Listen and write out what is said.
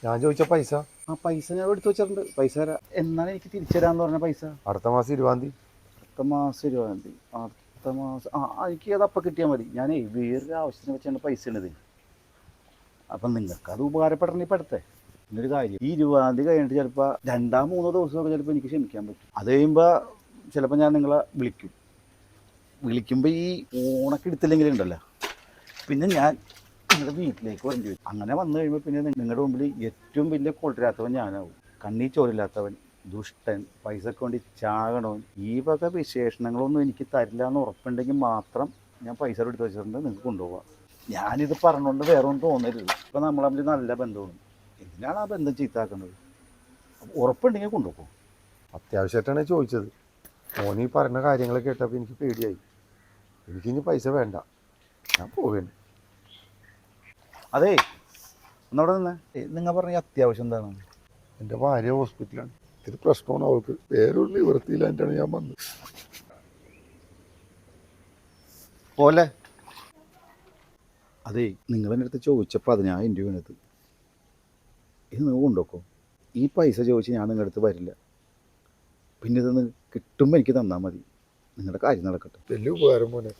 ഞാൻ ചോദിച്ച പൈസ ആ പൈസ ഞാൻ എടുത്ത് വെച്ചിട്ടുണ്ട്. പൈസ തരാം. എന്നാണ് എനിക്ക് തിരിച്ചു തരാമെന്ന് പറഞ്ഞ പൈസ? അടുത്ത മാസം 20-ാം തീയതി. അടുത്ത മാസം 20-ാം തീയതി? അടുത്ത മാസം എനിക്ക് അതപ്പം കിട്ടിയാൽ മതി. ഞാനേ വേറൊരു ആവശ്യത്തിന് വെച്ചാണ് പൈസ ഉള്ളത്. അപ്പം നിങ്ങൾക്കത് ഉപകാരപ്പെടണമെങ്കിൽ പെടട്ടെ. പിന്നൊരു കാര്യം, ഈ 20-ാം തീയതി കഴിഞ്ഞിട്ട് ചിലപ്പോൾ 2-3 ദിവസമൊക്കെ ചിലപ്പോൾ എനിക്ക് ക്ഷമിക്കാൻ പറ്റും. അത് കഴിയുമ്പോൾ ചിലപ്പോൾ ഞാൻ നിങ്ങളെ വിളിക്കുമ്പോൾ ഈ ഓണൊക്കെ എടുത്തില്ലെങ്കിലുണ്ടല്ലോ, പിന്നെ ഞാൻ നിങ്ങളുടെ വീട്ടിലേക്ക് വരേണ്ടി വരും. അങ്ങനെ വന്നു കഴിയുമ്പോൾ പിന്നെ നിങ്ങളുടെ മുമ്പിൽ ഏറ്റവും വലിയ കൊള്ളരാത്തവൻ ഞാനാവും. കണ്ണീ ചോരില്ലാത്തവൻ, ദുഷ്ടൻ, പൈസക്ക് വേണ്ടി ചാകണവൻ. ഈ വക വിശേഷണങ്ങളൊന്നും എനിക്ക് തരില്ല എന്ന് ഉറപ്പുണ്ടെങ്കിൽ മാത്രം ഞാൻ പൈസ എടുത്ത് വെച്ചിട്ടുണ്ട്, നിങ്ങൾക്ക് കൊണ്ടുപോകാം. ഞാനിത് പറഞ്ഞുകൊണ്ട് വേറെ ഒന്നും തോന്നരുത്. ഇപ്പം നമ്മൾ തമ്മിൽ നല്ല ബന്ധമാണ്, എന്തിനാണ് ആ ബന്ധം ചീത്താക്കുന്നത്? ഉറപ്പുണ്ടെങ്കിൽ കൊണ്ടുപോകും. അത്യാവശ്യമായിട്ടാണ് ചോദിച്ചത്. മോനീ പറയുന്ന കാര്യങ്ങൾ കേട്ടപ്പോൾ എനിക്ക് പേടിയായി. എനിക്കിനി പൈസ വേണ്ട, ഞാൻ പോവുകയാണ്. അതേ, ഒന്നവിടെ നിന്ന് നിങ്ങൾ പറഞ്ഞ അത്യാവശ്യം എന്താണ്? എൻ്റെ ഭാര്യ ഹോസ്പിറ്റലാണ്. ഇത് പ്രശ്നമാണ് അവൾക്ക്. വേറൊരു നിവൃത്തിയിലായിട്ടാണ് ഞാൻ വന്നത്. പോലെ അതേ, നിങ്ങളെൻ്റെ അടുത്ത് ചോദിച്ചപ്പോൾ 10,000 രൂപ. ഇത് നിങ്ങൾ കൊണ്ടുവെക്കോ. ഈ പൈസ ചോദിച്ച് ഞാൻ നിങ്ങളുടെ അടുത്ത് വരില്ല. പിന്നെ ഇതൊന്ന് കിട്ടുമ്പോൾ എനിക്ക് തന്നാൽ മതി. നിങ്ങളുടെ കാര്യം നടക്കട്ടെ. വലിയ ഉപകാരം മോനെ.